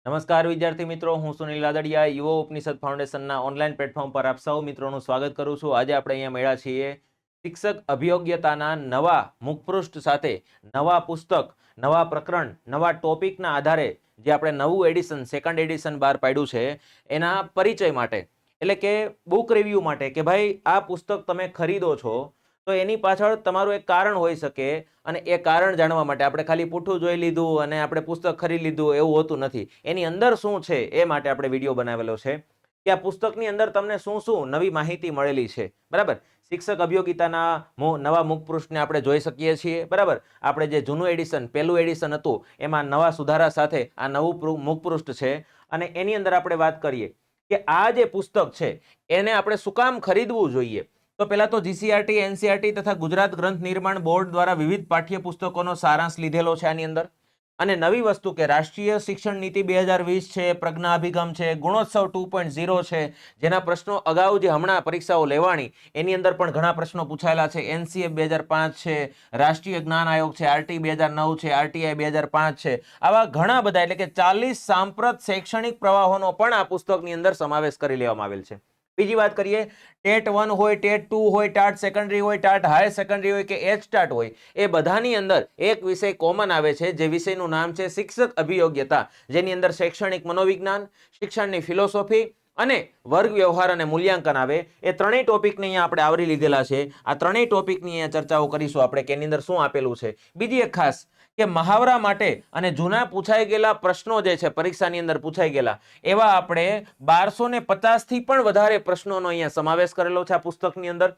નમસ્કાર વિદ્યાર્થી મિત્રો, હું સુનિલ લાદડિયા યુવા ઉપનિષદ ફાઉન્ડેશનના ઓનલાઈન પ્લેટફોર્મ પર આપ સૌ મિત્રોનું સ્વાગત કરું છું। આજે આપણે અહીંયા મળ્યા છીએ શિક્ષક અભિયોગ્યતાના નવા મુખપૃષ્ઠ સાથે નવા પુસ્તક, નવા પ્રકરણ, નવા ટોપિકના આધારે જે આપણે નવું એડિશન, સેકન્ડ એડિશન બહાર પાડ્યું છે એના પરિચય માટે, એટલે કે બુક રિવ્યૂ માટે, કે ભાઈ આ પુસ્તક તમે ખરીદો છો તો એની પાછળ તમારું એક કારણ હોઈ શકે અને એ કારણ જાણવા માટે આપણે ખાલી પૂઠું જોઈ લીધું અને આપણે પુસ્તક ખરીદી લીધું એવું હોતું નથી। એની અંદર શું છે એ માટે આપણે વિડીયો બનાવેલો છે કે આ પુસ્તકની અંદર તમને શું શું નવી માહિતી મળેલી છે, બરાબર। શિક્ષક અભિયોગિતાના નવા મુખપૃષ્ઠને આપણે જોઈ શકીએ છીએ, બરાબર। આપણે જે જૂનું એડિશન, પહેલું એડિશન હતું એમાં નવા સુધારા સાથે આ નવું મુખપૃષ્ઠ છે અને એની અંદર આપણે વાત કરીએ કે આ જે પુસ્તક છે એને આપણે શું કામ ખરીદવું જોઈએ। તો પહેલા તો જીસીઆરટી, એનસીઆરટી તથા ગુજરાત ગ્રંથ નિર્માણ બોર્ડ દ્વારા વિવિધ પાઠ્યપુસ્તકોનો સારાંશ લીધેલો છે આની અંદર। અને નવી વસ્તુ કે રાષ્ટ્રીય શિક્ષણ નીતિ 2020 છે, પ્રજ્ઞા અભિગમ છે, ગુણોત્સવ 2.0 છે, જેના પ્રશ્નો અગાઉ જે હમણાં પરીક્ષાઓ લેવાની એની અંદર પણ ઘણા પ્રશ્નો પૂછાયેલા છે। એનસીએફ 2005 છે, રાષ્ટ્રીય જ્ઞાન આયોગ છે, આરટી 2009 છે, આરટીઆઈ 2005 છે, આવા ઘણા બધા એટલે કે 40 સાંપ્રત શૈક્ષણિક પ્રવાહોનો પણ આ પુસ્તકની અંદર સમાવેશ કરી લેવામાં આવેલ છે। બીજી વાત કરીએ, ટેટ 1 હોય, ટેટ 2 હોય, ટાટ સેકન્ડરી હોય, ટાટ હાયર સેકન્ડરી હોય કે એચ ટાટ હોય, એ બધાની અંદર એક વિષય કોમન આવે છે, જે વિષયનું નામ છે શિક્ષક અભિયોગ્યતા, જેની અંદર શૈક્ષણિક મનોવિજ્ઞાન, શિક્ષણની ફિલોસોફી અને વર્ગ વ્યવહાર અને મૂલ્યાંકન આવે। એ ત્રણેય ટોપિકને અહીંયા આપણે આવરી લીધેલા છે। આ ત્રણેય ટોપિકની અહીંયા ચર્ચાઓ કરીશું આપણે કે એની અંદર શું આપેલું છે। બીજી એક ખાસ કે મહાવરા માટે અને જૂના પૂછાઈ ગયેલા પ્રશ્નો જે છે પરીક્ષાની અંદર પૂછાઈ ગયેલા એવા આપણે 1250 થી પણ વધારે પ્રશ્નોનો અહીંયા સમાવેશ કરેલો છે આ પુસ્તકની અંદર।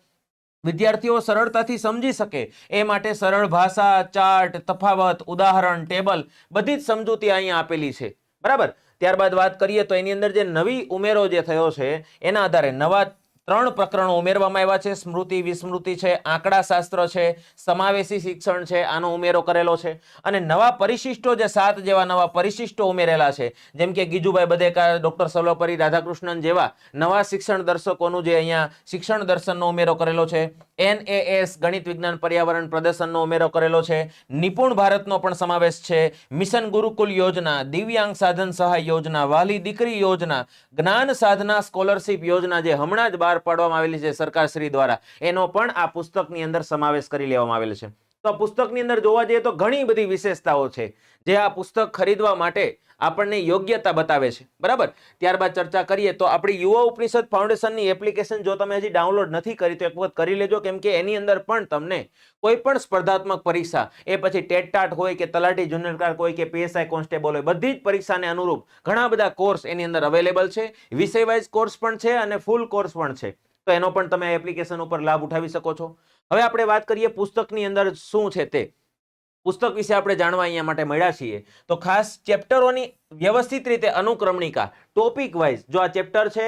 વિદ્યાર્થીઓ સરળતાથી સમજી શકે એ માટે સરળ ભાષા, ચાર્ટ, તફાવત, ઉદાહરણ, ટેબલ બધી જ સમજૂતી અહીંયા આપેલી છે, બરાબર। ત્યારબાદ વાત કરીએ તો એની અંદર જે નવી ઉમેરો જે થયો છે એના આધારે નવા 3 પ્રકરણો ઉમેરવામાં આવ્યા છે। સ્મૃતિ, વિસ્મૃતિ છે, આંકડાશાસ્ત્ર છે, સમાવેશી શિક્ષણ છે, આનો ઉમેરો કરેલો છે। અને નવા પરિશિષ્ટો જે 7 જેવા નવા પરિશિષ્ટો ઉમેરેલા છે, જેમ કે ગીજુભાઈ બધેકા, ડોક્ટર સર્વપલ્લી રાધાકૃષ્ણન જેવા નવા શિક્ષણ દર્શકોનું જે અહીંયા શિક્ષણ દર્શનનો ઉમેરો કરેલો છે। એનએએસ ગણિત વિજ્ઞાન પર્યાવરણ પ્રદર્શનનો ઉમેરો કરેલો છે। નિપુણ ભારતનો પણ સમાવેશ છે। મિશન ગુરુકુલ યોજના, દિવ્યાંગ સાધન સહાય યોજના, વાલી દીકરી યોજના, જ્ઞાન સાધના સ્કોલરશિપ યોજના જે હમણાં જ બહાર પાડવામાં આવેલી છે સરકારશ્રી દ્વારા, એનો પણ આ પુસ્તકની અંદર સમાવેશ કરી લેવામાં આવેલ છે। તો આ પુસ્તકની અંદર જોવા જઈએ તો ઘણી બધી વિશેષતાઓ છે જે આ પુસ્તક ખરીદવા માટે આપણને યોગ્યતા બતાવે છે, બરાબર। ત્યારબાદ ચર્ચા કરીએ તો આપણી યુવા ઉપનિષદ ફાઉન્ડેશનની એપ્લિકેશન જો તમે હજી ડાઉનલોડ નથી કરી તો એક વખત કરી લેજો, કેમ કે એની અંદર પણ તમને કોઈ પણ સ્પર્ધાત્મક પરીક્ષા, એ પછી ટેટ ટાટ હોય કે તલાટી જુનિયર ક્લાર્ક હોય કે પીએસઆઈ કોન્સ્ટેબલ હોય, બધી જ પરીક્ષાને અનુરૂપ ઘણા બધા કોર્સ એની અંદર અવેલેબલ છે। વિષય વાઇઝ કોર્સ પણ છે અને ફૂલ કોર્સ પણ છે, તો એનો પણ તમે એપ્લિકેશન ઉપર લાભ ઉઠાવી શકો છો। હવે આપણે વાત કરીએ પુસ્તકની અંદર શું છે તે પુસ્તક વિશે આપણે જાણવા અહીંયા માટે મળ્યા છીએ તો ખાસ ચેપ્ટરોની વ્યવસ્થિત રીતે અનુક્રમણિકા, ટોપિક વાઇઝ જો આ ચેપ્ટર છે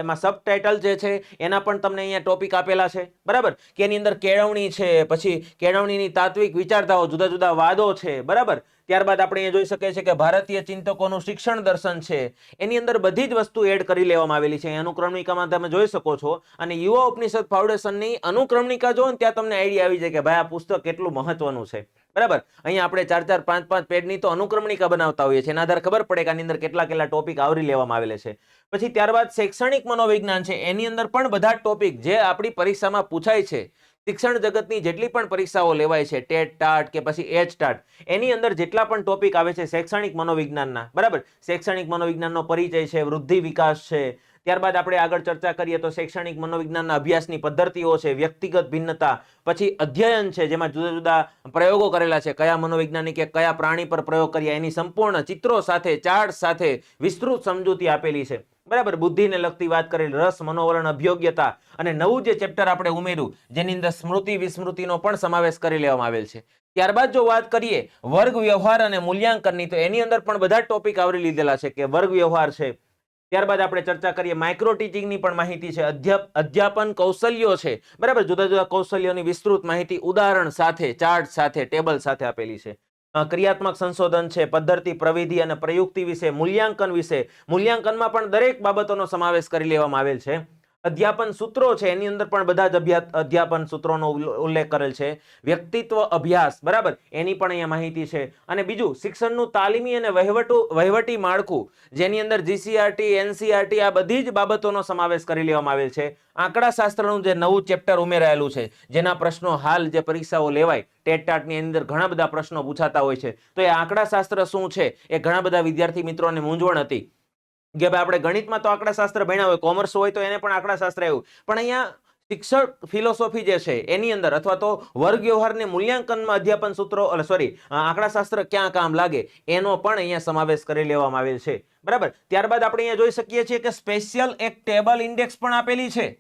એમાં સબટાઇટલ જે છે એના પણ તમને અહીંયા ટોપિક આપેલા છે, બરાબર। કે એની અંદર કેળવણી છે, પછી કેળવણીની તાત્વિક વિચારધારાઓ, જુદા જુદા વાદો છે, બરાબર। ત્યારબાદ આપણે અહીંયા જોઈ શકીએ છીએ કે ભારતીય ચિંતકોનું શિક્ષણ દર્શન છે, એની અંદર બધી જ વસ્તુ એડ કરી લેવામાં આવેલી છે। અનુક્રમણિકામાં તમે જોઈ શકો છો અને યુવા ઉપનિષદ ફાઉન્ડેશનની અનુક્રમણિકા જો ને ત્યાં તમને આઈડિયા આવી જાય કે ભાઈ આ પુસ્તક કેટલું મહત્વનું છે, બરાબર। અહીંયા આપણે 4-4, 5-5 પેજની તો અનુક્રમણિકા બનાવતા હોઈએ છીએ, એના આધારે ખબર પડે કે આની અંદર કેટલા કેટલા ટોપિક આવરી લેવામાં આવેલા છે। પછી ત્યારબાદ શૈક્ષણિક મનોવિજ્ઞાન છે, એની અંદર પણ બધા ટોપિક જે આપણી પરીક્ષામાં પૂછાય છે, શિક્ષણ જગતની જેટલી પણ પરીક્ષાઓ લેવાય છે, ટેટ ટાટ કે પછી એચ ટાટ, એની અંદર જેટલા પણ ટોપિક આવે છે શૈક્ષણિક મનોવિજ્ઞાનના, બરાબર। શૈક્ષણિક મનોવિજ્ઞાનનો પરિચય છે, વૃદ્ધિ વિકાસ છે, ત્યારબાદ આપણે આગળ ચર્ચા કરીએ તો શૈક્ષણિક મનોવિજ્ઞાનના અભ્યાસની પદ્ધતિઓ છે, વ્યક્તિગત ભિન્નતા, પછી અધ્યયન છે જેમાં જુદા જુદા પ્રયોગો કરેલા છે, કયા મનોવૈજ્ઞાનિકે કયા પ્રાણી પર પ્રયોગ કર્યા એની સંપૂર્ણ ચિત્રો સાથે, ચાર્ટ સાથે વિસ્તૃત સમજૂતી આપેલી છે, બરાબર। બુદ્ધિને લગતી વાત કરેલી, રસ, મનોવરણ, અભિયોગ્યતા અને નવું જે ચેપ્ટર આપણે ઉમેર્યું જેની અંદર સ્મૃતિ વિસ્મૃતિનો પણ સમાવેશ કરી લેવામાં આવેલ છે। ત્યારબાદ જો વાત કરીએ વર્ગ વ્યવહાર અને મૂલ્યાંકનની તો એની અંદર પણ બધા ટોપિક આવરી લીધેલા છે કે વર્ગ વ્યવહાર છે। ત્યારબાદ આપણે ચર્ચા કરીએ માઇક્રો ટીચિંગની પણ માહિતી છે, અધ્યાપન કૌશલ્યો છે, બરાબર। જુદા જુદા કૌશલ્યોની વિસ્તૃત માહિતી ઉદાહરણ સાથે, ચાર્ટ સાથે, ટેબલ સાથે આપેલી છે। ક્રિયાત્મક સંશોધન છે, પદ્ધતિ, પ્રવિધિ અને પ્રયુક્તિ વિશે, મૂલ્યાંકન વિશે, મૂલ્યાંકનમાં પણ દરેક બાબતોનો સમાવેશ કરી લેવામાં આવેલ છે। અધ્યાપન સૂત્રો છે એની અંદર પણ બધા જ અધ્યાપન સૂત્રોનો ઉલ્લેખ કરેલ છે. વ્યક્તિત્વ અભ્યાસ, બરાબર, એની પણ અહીંયા માહિતી છે. અને બીજું શિક્ષણનું તાલીમી અને વહીવટી માળખું, જેની અંદર જીસીઆરટી, એનસીઆરટી આ બધી જ બાબતોનો સમાવેશ કરી લેવામાં આવેલ છે. આંકડાશાસ્ત્રનું જે નવું ચેપ્ટર ઉમેરાયેલું છે, જેના પ્રશ્નો હાલ જે પરીક્ષાઓ લેવાય ટેટ ટાટની અંદર ઘણા બધા પ્રશ્નો પૂછાતા હોય છે. તો એ આંકડાશાસ્ત્ર શું છે એ ઘણા બધા વિદ્યાર્થી મિત્રોને મૂંઝવણ હતી કે ભાઈ આપણે ગણિતમાં તો આંકડાશાસ્ત્ર ભણ્યા હોય, કોમર્સ હોય તો એને પણ આંકડાશાસ્ત્ર આવ્યું, પણ અહીંયા શિક્ષક ફિલોસોફી જે છે એની અંદર અથવા તો વર્ગ વ્યવહારને મૂલ્યાંકનમાં અધ્યાપન સૂત્રો આંકડાશાસ્ત્ર ક્યાં કામ લાગે એનો પણ અહીંયા સમાવેશ કરી લેવામાં આવેલ છે. બરાબર. ત્યારબાદ આપણે અહીંયા જોઈ શકીએ છીએ કે સ્પેશિયલ એક ટેબલ ઇન્ડેક્સ પણ આપેલી છે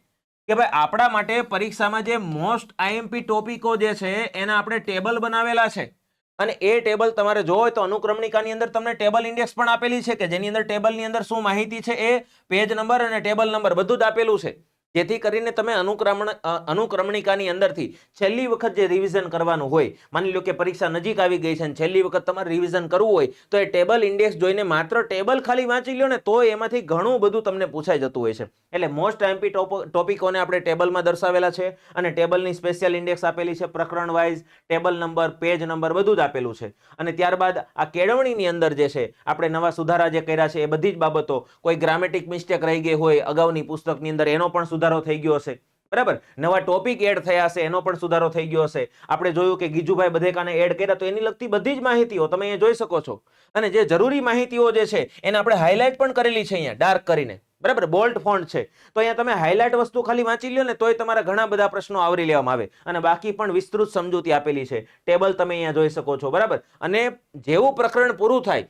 કે ભાઈ આપણા માટે પરીક્ષામાં જે મોસ્ટ આઈએમપી ટોપિકો જે છે એના આપણે ટેબલ બનાવેલા છે. અને એ ટેબલ તમારે જોવો હોય તો અનુક્રમણિકાની અંદર તમને ટેબલ ઇન્ડેક્સ પણ આપેલી છે કે જેની અંદર ટેબલની અંદર શું માહિતી છે એ પેજ નંબર અને ટેબલ નંબર બધું જ આપેલું છે, જેથી કરીને તમે અનુક્રમણિકાની અંદરથી છેલ્લી વખત જે રિવિઝન કરવાનું હોય, માની લો કે પરીક્ષા નજીક આવી ગઈ છે અને છેલ્લી વખત તમારે રિવિઝન કરવું હોય તો એ ટેબલ ઇન્ડેક્સ જોઈને માત્ર ટેબલ ખાલી વાંચી લો ને તો એમાંથી ઘણું બધું તમને પૂછાઈ જતું હોય છે. એટલે મોસ્ટ આઈએમપી ટોપિકોને આપણે ટેબલમાં દર્શાવેલા છે અને ટેબલની સ્પેશિયલ ઇન્ડેક્સ આપેલી છે, પ્રકરણ wise table number, page number બધું જ આપેલું છે. અને ત્યારબાદ આ કેળવણીની અંદર જે છે આપણે નવા સુધારા જે કર્યા છે એ બધી જ બાબતો, કોઈ ગ્રામેટિક મિસ્ટેક રહી ગઈ હોય અગાઉની પુસ્તકની અંદર એનો પણ સુધારો થઈ ગયો હશે. બરાબર. નવા ટોપિક એડ થયા હશે એનો પણ સુધારો થઈ ગયો હશે. આપણે જોયું કે ગીજુભાઈ બધેકાને એડ કર્યા તો એની લગતી બધી જ માહિતીઓ તમે અહીંયા જોઈ શકો છો. અને જે જરૂરી માહિતીઓ જે છે એને આપણે હાઇલાઇટ પણ કરેલી છે અહીંયા ડાર્ક કરીને, બરાબર, બોલ્ડ ફોન્ટ છે. તો અહીંયા તમે હાઇલાઇટ વસ્તુ ખાલી વાંચી લ્યો ને તોય તમારા ઘણા બધા પ્રશ્નો આવરી લેવામાં આવે. અને બાકી પણ વિસ્તૃત સમજૂતી આપેલી છે, ટેબલ તમે અહીંયા જોઈ શકો છો. બરાબર. અને જેવું પ્રકરણ પૂરું થાય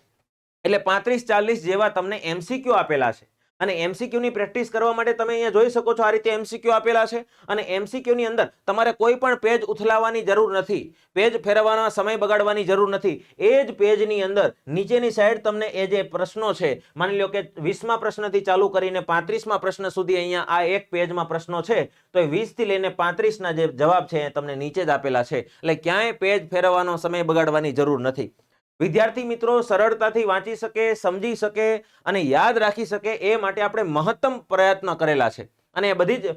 એટલે 35-40 જેવા તમને એમસીક્યુ આપેલા છે. અને એમસીક્યુ ની પ્રેક્ટિસ કરવા માટે તમે અહીંયા જોઈ શકો છો આ રીતે એમસીક્યુ આપેલા છે. અને એમસીક્યુ ની અંદર તમારે કોઈ પણ પેજ ઉથલાવવાની જરૂર નથી, પેજ ફેરવવાનો સમય બગાડવાની જરૂર નથી. એ જ પેજની અંદર નીચેની સાઈડ તમને એ જે પ્રશ્નો છે, માની લો કે 20મા પ્રશ્નથી ચાલુ કરીને 35મા પ્રશ્ન સુધી અહીંયા આ એક પેજમાં પ્રશ્નો છે તો એ 20 થી લઈને 35ના જે જવાબ છે એ તમને નીચે જ આપેલા છે. એટલે ક્યાંય પેજ ફેરવવાનો સમય બગાડવાની જરૂર નથી. વિદ્યાર્થી મિત્રો સરળતાથી વાંચી શકે, સમજી શકે અને યાદ રાખી શકે એ માટે આપણે મહત્તમ પ્રયત્ન કરેલા છે. અને બધી જ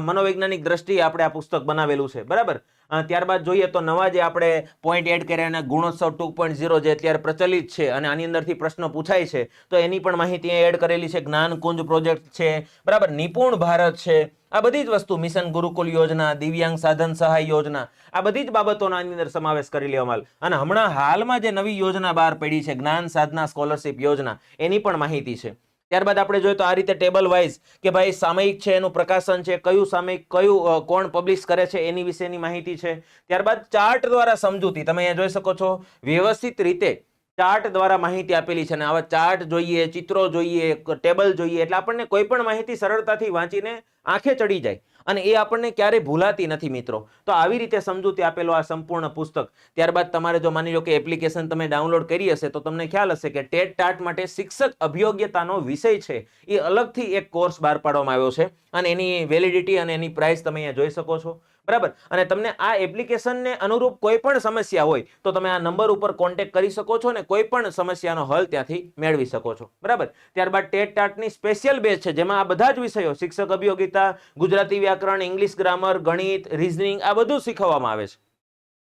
મનોવૈજ્ઞાનિક દ્રષ્ટિએ આપણે આ પુસ્તક બનાવેલું છે. બરાબર. ત્યારબાદ જોઈએ તો નવા જે આપણે પોઈન્ટ એડ કર્યા અને ગુણોત્સવ 2.0 જે અત્યારે પ્રચલિત છે અને આની અંદરથી પ્રશ્નો પૂછાય છે તો એની પણ માહિતી એડ કરેલી છે. જ્ઞાનકુંજ પ્રોજેક્ટ છે, બરાબર, નિપુણ ભારત છે, આ બધી જ વસ્તુ, મિશન ગુરુકુલ યોજના, દિવ્યાંગ સાધન સહાય યોજના, આ બધી જ બાબતોનો આની અંદર સમાવેશ કરી લેવામાં આવે. અને હમણાં હાલમાં જે નવી યોજના બહાર પડી છે જ્ઞાન સાધના સ્કોલરશિપ યોજના, એની પણ માહિતી છે. ત્યારબાદ આપણે જોઈએ તો આ રીતે ટેબલ વાઇઝ કે ભાઈ સામયિક છે એનું પ્રકાશન છે, કયું સામયિક કયું કોણ પબ્લિશ કરે છે એની વિશેની માહિતી છે. ત્યારબાદ ચાર્ટ દ્વારા સમજૂતી તમે અહીંયા જોઈ શકો છો, વ્યવસ્થિત રીતે ચાર્ટ દ્વારા માહિતી આપેલી છે. અને આવા ચાર્ટ જોઈએ, ચિત્રો જોઈએ, ટેબલ જોઈએ એટલે આપણને કોઈ પણ માહિતી સરળતાથી વાંચીને આંખે ચડી જાય અને એ આપણને ક્યારેય ભૂલાતી નથી મિત્રો. તો આવી રીતે સમજૂતી આપેલો આ સંપૂર્ણ પુસ્તક. ત્યારબાદ તમારે જો માની લો કે એપ્લિકેશન તમે ડાઉનલોડ કરી હશે તો તમને ખ્યાલ હશે કે ટેટ ટાટ માટે શિક્ષક અભિયોગ્યતાનો વિષય છે એ અલગથી એક કોર્સ બહાર પાડવામાં આવ્યો છે અને એની વેલિડિટી અને એની પ્રાઇસ તમે અહીંયા જોઈ શકો છો. બરાબર. અને તમને આ એપ્લિકેશનને અનુરૂપ કોઈ પણ સમસ્યા હોય તો તમે આ નંબર ઉપર કોન્ટેક્ટ કરી શકો છો અને કોઈ પણ સમસ્યાનો હલ ત્યાંથી મેળવી શકો છો. બરાબર. ત્યારબાદ ટેટ ટાટની સ્પેશિયલ બેચ છે જેમાં આ બધા જ વિષયો, શિક્ષક અભિયોગિતા, ગુજરાતી વ્યાકરણ, ઇંગ્લિશ ગ્રામર, ગણિત, રીઝનિંગ આ બધું શીખવવામાં આવે છે.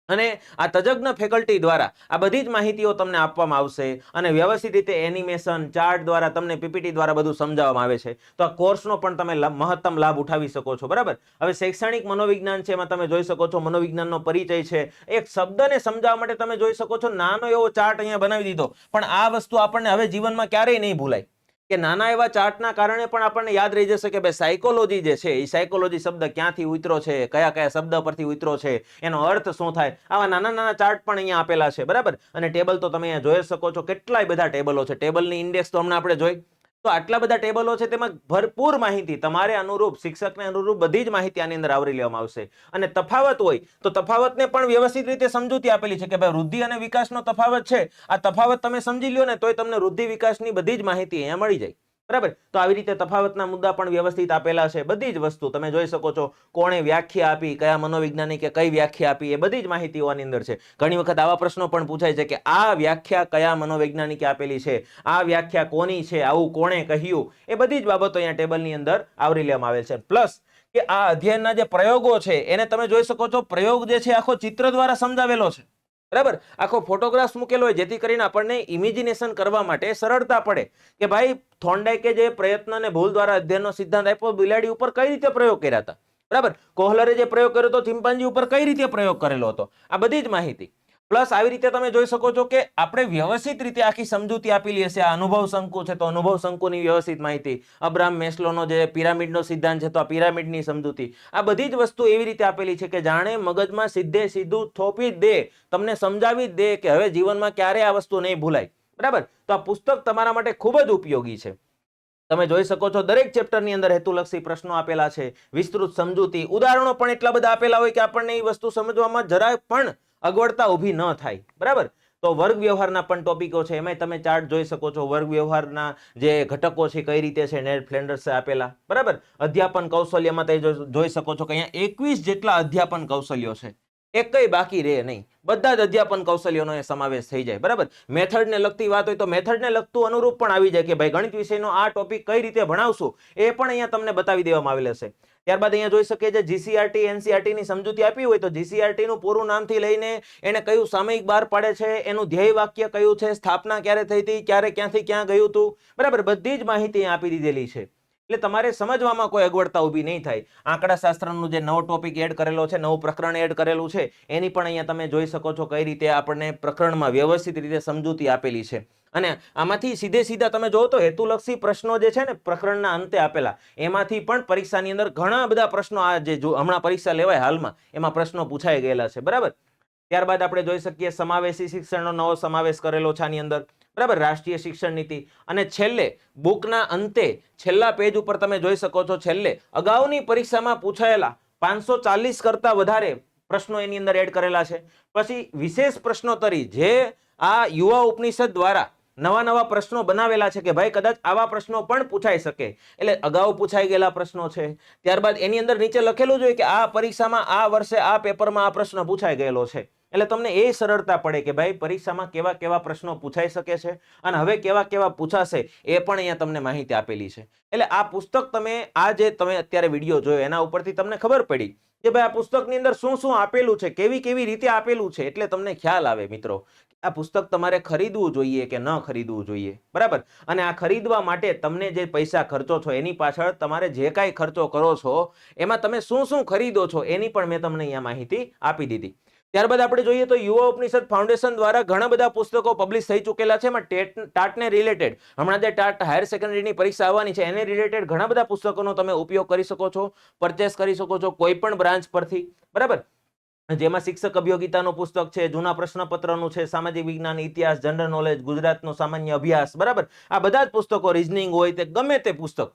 અને આ તજજ્ઞ ફેકલ્ટી દ્વારા આ બધી જ માહિતીઓ તમને આપવામાં આવશે અને વ્યવસ્થિત રીતે એનિમેશન, ચાર્ટ દ્વારા તમને પીપીટી દ્વારા બધું સમજાવવામાં આવે છે. તો આ કોર્સનો પણ તમે મહત્તમ લાભ ઉઠાવી શકો છો. બરાબર. હવે શૈક્ષણિક મનોવિજ્ઞાન છે એમાં તમે જોઈ શકો છો મનોવિજ્ઞાનનો પરિચય છે. એક શબ્દને સમજાવવા માટે તમે જોઈ શકો છો નાનો એવો ચાર્ટ અહીંયા બનાવી દીધો, પણ આ વસ્તુ આપણને હવે જીવનમાં ક્યારેય નહીં ભૂલાય કે નાના એવા ચાર્ટના કારણે પણ આપણને યાદ રહી જશે કે ભાઈ સાયકોલોજી જે છે એ સાયકોલોજી શબ્દ ક્યાંથી ઉતરો છે, કયા કયા શબ્દ પરથી ઉતરો છે, એનો અર્થ શું થાય. આવા નાના નાના ચાર્ટ પણ અહીંયા આપેલા છે. બરાબર. અને ટેબલ તો તમે અહીંયા જોઈ શકો છો, કેટલાય બધા ટેબલો છે. ટેબલની ઇન્ડેક્સ તો હમણાં આપણે જોઈ, તો આટલા બધા ટેબલો છે તેમાં ભરપૂર માહિતી તમારે અનુરૂપ, શિક્ષકને અનુરૂપ બધી જ માહિતી આની અંદર આવરી લેવામાં આવશે. અને તફાવત હોય તો તફાવતને પણ વ્યવસ્થિત રીતે સમજૂતી આપેલી છે કે ભાઈ વૃદ્ધિ અને વિકાસનો તફાવત છે, આ તફાવત તમે સમજી લ્યો ને તોય તમને વૃદ્ધિ વિકાસની બધી જ માહિતી અહીંયા મળી જાય. બરાબર. તો આવી રીતે તફાવતના મુદ્દા પણ વ્યવસ્થિત આપેલા છે. બધી જ વસ્તુ તમે જોઈ શકો છો. કોણે વ્યાખ્યા આપી, કયા મનોવૈજ્ઞાનિકે કઈ વ્યાખ્યા આપી, એ બધી જ માહિતીઓ આની અંદર છે. ઘણી વખત આવા પ્રશ્નો પણ પૂછાય છે કે આ વ્યાખ્યા કયા મનોવૈજ્ઞાનિકે આપેલી છે, આ વ્યાખ્યા કોની છે, આવું કોણે કહ્યું, એ બધી જ બાબતો અહીંયા ટેબલની અંદર આવરી લેવામાં આવેલ છે. પ્લસ કે આ અધ્યયનના જે પ્રયોગો છે એને તમે જોઈ શકો છો. પ્રયોગ જે છે આખો ચિત્ર દ્વારા સમજાવેલો છે. બરાબર. આખો ફોટોગ્રાફ્સ મૂકેલો હોય જેથી કરીને આપણને ઇમેજિનેશન કરવા માટે સરળતા પડે કે ભાઈ થોર્નડાઈકે જે પ્રયત્ન અને ભૂલ દ્વારા અધ્યયનનો સિદ્ધાંત આપ્યો, બિલાડી ઉપર કઈ રીતે પ્રયોગ કર્યા હતા. બરાબર. કોહલરે જે પ્રયોગ કર્યો હતો ચિમ્પાન્જી ઉપર કઈ રીતે પ્રયોગ કરેલો હતો, આ બધી જ માહિતી. પ્લસ આવી રીતે તમે જોઈ શકો છો કે આપણે વ્યવસ્થિત રીતે આખી સમજૂતી આપેલી હશે. આ અનુભવ શંકુ છે તો અનુભવ શંકુની વ્યવસ્થિત માહિતી, અબ્રાહમ મેસ્લોનો જે પિરામિડનો સિદ્ધાંત છે તો આ પિરામિડની સમજૂતી, આ બધી જ વસ્તુ એવી રીતે આપેલી છે કે જાણે મગજમાં સીધે સીધું થોપી જ દે, તમને સમજાવી જ દે કે હવે જીવનમાં ક્યારે આ વસ્તુ નહીં ભૂલાય. બરાબર. તો આ પુસ્તક તમારા માટે ખૂબ જ ઉપયોગી છે. તમે જોઈ શકો છો દરેક ચેપ્ટરની અંદર હેતુલક્ષી પ્રશ્નો આપેલા છે, વિસ્તૃત સમજૂતી, ઉદાહરણો પણ એટલા બધા આપેલા હોય કે આપણને એ વસ્તુ સમજવામાં જરાય પણ અગવડતા ઊભી ન થાય. બરાબર. તો વર્ગ વ્યવહારના પણ ટોપિકો છે, એમાં તમે ચાર્ટ જોઈ શકો છો. વર્ગ વ્યવહારના જે ઘટકો છે કઈ રીતે છે નેડ ફ્લેન્ડર્સે આપેલા. બરાબર. અધ્યાપન કૌશલ્યમાં તમે જોઈ શકો છો કે અહીંયા 21 જેટલા અધ્યાપન કૌશલ્યો છે, એકય બાકી રહે નહીં. બધા જ અધ્યાપન કૌશલ્યોનો એ સમાવેશ થઈ જાય. બરાબર. મેથડને લગતી વાત હોય તો મેથડને લગતું અનુરૂપ પણ આવી જાય કે ભાઈ ગણિત વિષયનો આ ટોપિક કઈ રીતે ભણાવશું એ પણ અહીંયા તમને બતાવી દેવામાં આવેલ હશે. ત્યારબાદ અહીંયા જોઈ શકીએ જે જીસીઆરટી એનસીઆરટી ની સમજૂતી આપી હોય તો જીસીઆરટી નું પૂરું નામથી લઈને એને કયું સામયિક બહાર પાડે છે, એનું ધ્યેય વાક્ય કયું છે, સ્થાપના ક્યારે થઈ હતી, ક્યારે ક્યાંથી ક્યાં ગયું હતું. બરાબર. બધી જ માહિતી આપી દીધેલી છે. એટલે તમારે સમજવામાં કોઈ અગવડતા ઊભી નહીં થાય. આંકડાશાસ્ત્રનું જે નવો ટોપિક એડ કરેલો છે, નવું પ્રકરણ એડ કરેલું છે, એની પણ અહીંયા તમે જોઈ શકો છો કઈ રીતે આપણને પ્રકરણમાં વ્યવસ્થિત રીતે સમજૂતી આપેલી છે. અને આમાંથી સીધે સીધા તમે જોવો તો હેતુલક્ષી પ્રશ્નો જે છે ને પ્રકરણના અંતે આપેલા, એમાંથી પણ પરીક્ષાની અંદર ઘણા બધા પ્રશ્નો આ જે હમણાં પરીક્ષા લેવાય હાલમાં એમાં પ્રશ્નો પૂછાઈ ગયેલા છે. બરાબર. ત્યારબાદ આપણે જોઈ શકીએ સમાવેશી શિક્ષણનો નવો સમાવેશ કરેલો છે આની અંદર. બરાબર. રાષ્ટ્રીય શિક્ષણ નીતિ. અને છેલ્લે બુકના અંતે છેલ્લા પેજ ઉપર તમે જોઈ શકો છો છેલ્લે અગાઉની પરીક્ષામાં પૂછાયેલા 540 કરતા વધારે પ્રશ્નો એની અંદર એડ કરેલા છે. પછી વિશેષ પ્રશ્નોત્તરી જે આ યુવા ઉપનિષદ દ્વારા નવા પ્રશ્નો બનાવેલા છે કે ભાઈ કદાચ આવા પ્રશ્નો પણ પૂછાઈ શકે. એટલે અગાઉ પૂછાઈ ગયેલા પ્રશ્નો છે. ત્યારબાદ એની અંદર નીચે લખેલું જ હોય કે આ પરીક્ષામાં આ વર્ષે આ પેપરમાં આ પ્રશ્ન પૂછાઈ ગયેલો છે. એટલે તમને એ સરળતા પડે કે ભાઈ પરીક્ષામાં કેવા કેવા પ્રશ્નો પૂછાઈ શકે છે અને હવે કેવા કેવા પૂછાશે એ પણ અહીંયા તમને માહિતી આપેલી છે. એટલે આ પુસ્તક તમે આ જે તમે અત્યારે વિડીયો જોયો એના ઉપરથી તમને ખબર પડી કે ભાઈ આ પુસ્તકની અંદર શું શું આપેલું છે, કેવી કેવી રીતે આપેલું છે. એટલે તમને ખ્યાલ આવે મિત્રો આ પુસ્તક તમારે ખરીદવું જોઈએ કે ન ખરીદવું જોઈએ. બરાબર. અને આ ખરીદવા માટે તમને જે પૈસા ખર્ચો છો એની પાછળ તમારે જે કાંઈ ખર્ચો કરો છો એમાં તમે શું શું ખરીદો છો એની પણ મેં તમને અહીંયા માહિતી આપી દીધી. ત્યારબાદ આપણે જોઈએ તો યુવા ઉપનિષદ ફાઉન્ડેશન દ્વારા ઘણા બધા પુસ્તકો પબ્લિશ થઈ ચૂકેલા છે. એમાં ટાટને રિલેટેડ હમણાં જે ટાટ હાયર સેકન્ડરીની પરીક્ષા આવવાની છે એને રિલેટેડ ઘણા બધા પુસ્તકોનો તમે ઉપયોગ કરી શકો છો, પરચેસ કરી શકો છો કોઈ પણ બ્રાન્ચ પરથી. બરાબર. જેમાં શિક્ષક અભિયોગિતાનું પુસ્તક છે, જૂના પ્રશ્નપત્રનું છે, સામાજિક વિજ્ઞાન, ઇતિહાસ, જનરલ નોલેજ, ગુજરાતનો સામાન્ય અભ્યાસ. બરાબર. આ બધા જ પુસ્તકો રીઝનિંગ હોય તે ગમે તે પુસ્તક.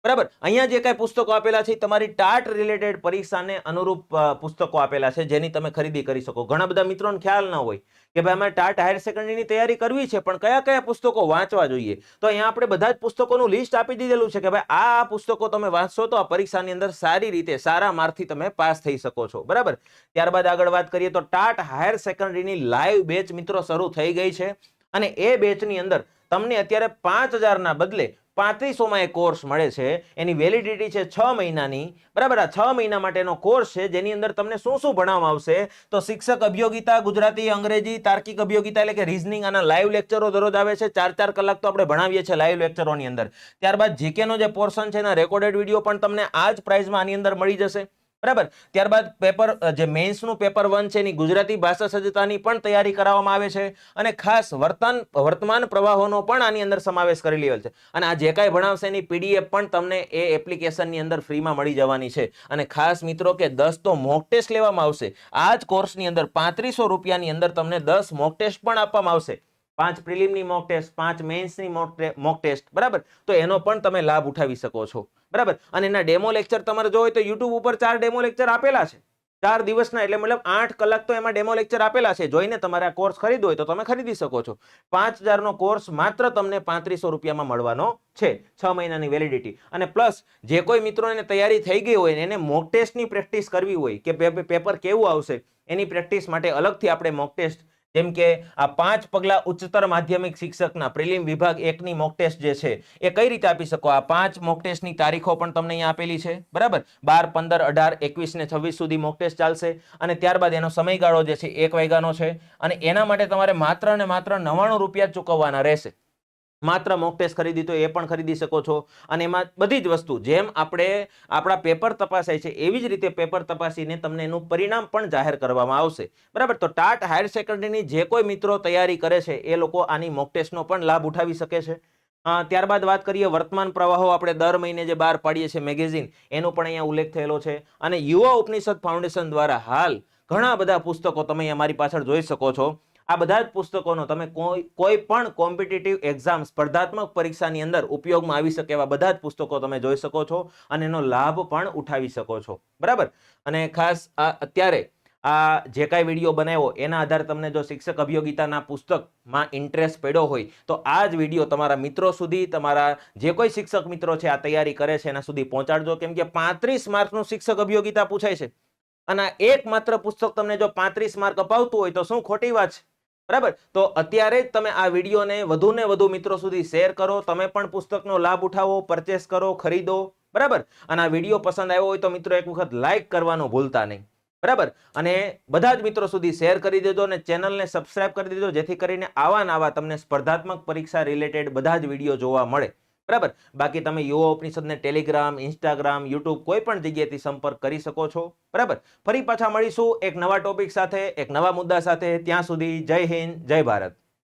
બરાબર. અહીંયા જે કાંઈ પુસ્તકો આપેલા છે તમારી ટાટ રિલેટેડ પરીક્ષાને અનુરૂપ પુસ્તકો આપેલા છે જેની તમે ખરીદી કરી શકો. ઘણા બધા મિત્રોને ખ્યાલ ન હોય કે ભાઈ અમારે ટાટ હાયર સેકન્ડરીની તૈયારી કરવી છે પણ કયા કયા પુસ્તકો વાંચવા જોઈએ. તો અહીંયા આપણે બધા જ પુસ્તકોનું લિસ્ટ આપી દીધેલું છે કે ભાઈ આ પુસ્તકો તમે વાંચશો તો આ પરીક્ષાની અંદર સારી રીતે સારા માર્કથી તમે પાસ થઈ શકો છો. બરાબર. ત્યારબાદ આગળ વાત કરીએ તો ટાટ હાયર સેકન્ડરીની લાઈવ બેચ મિત્રો શરૂ થઈ ગઈ છે અને એ બેચની અંદર તમને અત્યારે 5000 ના બદલે 3500 એ કોર્સ મળે છે. એની વેલિડિટી છે 6 મહિનાની. બરાબર. આ 6 મહિના માટેનો કોર્સ છે જેની અંદર તમને શું શું ભણાવવામાં આવશે તો શિક્ષક અભિયોગિતા, ગુજરાતી, અંગ્રેજી, તાર્કિક અભિયોગિતા એટલે કે રીઝનિંગ. આના લાઈવ લેક્ચરો દરરોજ આવે છે. 4-4 કલાક તો આપણે ભણાવીએ છીએ લાઈવ લેક્ચરોની અંદર. ત્યારબાદ જીકે નો જે પોર્શન છે એના રેકોર્ડેડ વિડીયો પણ તમને આ જ પ્રાઇઝમાં આની અંદર મળી જશે. બરાબર. ત્યારબાદ પેપર જે મેન્સનું પેપર 1 છે એની ગુજરાતી ભાષા સજ્જતાની પણ તૈયારી કરાવવામાં આવે છે અને ખાસ વર્તમાન પ્રવાહોનો પણ આની અંદર સમાવેશ કરી લેવાલ છે. અને આ જે કાંઈ ભણાવશે એની પીડીએફ પણ તમને એ એપ્લિકેશનની અંદર ફ્રીમાં મળી જવાની છે. અને ખાસ મિત્રો કે 10 તો મોક ટેસ્ટ લેવામાં આવશે. આ જ કોર્સની અંદર 3500 રૂપિયાની અંદર તમને 10 મોક ટેસ્ટ પણ આપવામાં આવશે. 5 પ્રિલિમની મોક ટેસ્ટ, 5 મેન્સની મોક ટેસ્ટ. બરાબર. તો એનો પણ તમે લાભ ઉઠાવી શકો છો. બરાબર. અને એના ડેમો લેક્ચર તમારે જો હોય તો યુટ્યુબ ઉપર 4 ડેમો લેક્ચર આપેલા છે. 4 દિવસના એટલે મતલબ 8 કલાક તો એમાં ડેમો લેક્ચર આપેલા છે. જોઈને તમારે આ કોર્સ ખરીદવો હોય તો તમે ખરીદી શકો છો. 5000 કોર્સ માત્ર તમને 3500 રૂપિયામાં મળવાનો છે. 6 મહિનાની વેલિડિટી. અને પ્લસ જે કોઈ મિત્રોને તૈયારી થઈ ગઈ હોય ને એને મોક ટેસ્ટની પ્રેક્ટિસ કરવી હોય કે પેપર કેવું આવશે એની પ્રેક્ટિસ માટે અલગથી આપણે મોક ટેસ્ટ, જેમ કે આ 5 પગલા ઉચ્ચતર માધ્યમિક શિક્ષકના પ્રિલિમ વિભાગ 1 ની મોક ટેસ્ટ જે છે એ કઈ રીતે આપી શકો. આ 5 મોક ટેસ્ટની તારીખો પણ તમને અહીંયા આપેલી છે, બરાબર. 12, 15, 18, 21 ને 26 સુધી મોક ટેસ્ટ ચાલશે અને ત્યારબાદ એનો સમયગાળો જે છે 1 વાગ્યાનો છે અને એના માટે તમારે માત્ર ને માત્ર 99 રૂપિયા ચૂકવવાના રહેશે. માત્ર મોક ટેસ્ટ ખરીદી તો એ પણ ખરીદી શકો છો. અને એમાં બધી જ વસ્તુ જેમ આપણે આપણા પેપર તપાસાય છે એવી જ રીતે પેપર તપાસીને તમને એનું પરિણામ પણ જાહેર કરવામાં આવશે, બરાબર. તો ટાટ હાયર સેકન્ડરીની જે કોઈ મિત્રો તૈયારી કરે છે એ લોકો આની મોક ટેસ્ટનો પણ લાભ ઉઠાવી શકે છે. ત્યારબાદ વાત કરીએ વર્તમાન પ્રવાહો. આપણે દર મહિને જે બહાર પાડીએ છીએ મેગેઝિન, એનો પણ અહીંયા ઉલ્લેખ થયેલો છે. અને યુવા ઉપનિષદ ફાઉન્ડેશન દ્વારા હાલ ઘણા બધા પુસ્તકો તમે અમારી પાછળ જોઈ શકો છો. આ બધા જ પુસ્તકોનો તમે કોઈ પણ કોમ્પિટિટિવ એક્ઝામ, સ્પર્ધાત્મક પરીક્ષાની અંદર ઉપયોગમાં આવી શકે એવા બધા જ પુસ્તકો તમે જોઈ શકો છો અને એનો લાભ પણ ઉઠાવી શકો છો, બરાબર. અને ખાસ અત્યારે આ જે કાંઈ વિડીયો બનાવ્યો એના આધારે તમને જો શિક્ષક અભિયોગિતાના પુસ્તકમાં ઇન્ટરેસ્ટ પડ્યો હોય તો આ જ વિડીયો તમારા મિત્રો સુધી, તમારા જે કોઈ શિક્ષક મિત્રો છે આ તૈયારી કરે છે એના સુધી પહોંચાડજો. કેમ કે 35 માર્કનું શિક્ષક અભિયોગિતા પૂછાય છે અને એક માત્ર પુસ્તક તમને જો 35 માર્ક અપાવતું હોય તો શું ખોટી વાત છે, બરાબર. તો અત્યારે જ તમે આ વિડીયોને વધુ ને વધુ મિત્રો સુધી શેર કરો. તમે પણ પુસ્તકનો લાભ ઉઠાવો, પરચેસ કરો, ખરીદો, બરાબર. અને આ વિડીયો પસંદ આવ્યો હોય તો મિત્રો એક વખત લાઈક કરવાનું ભૂલતા નહીં, બરાબર. અને બધા જ મિત્રો સુધી શેર કરી દેજો અને ચેનલને સબસ્ક્રાઇબ કરી દેજો જેથી કરીને આવા નવા તમને સ્પર્ધાત્મક પરીક્ષા રિલેટેડ બધા જ વિડીયો જોવા મળે, બરાબર. બાકી તમે યુવા ઉપનિષદને ટેલિગ્રામ, ઇન્સ્ટાગ્રામ, યુટ્યુબ કોઈ પણ જગ્યાએથી સંપર્ક કરી શકો છો, બરાબર. ફરી પાછા મળીશું એક નવા ટોપિક સાથે, એક નવા મુદ્દા સાથે. ત્યાં સુધી જય હિન્દ, જય ભારત.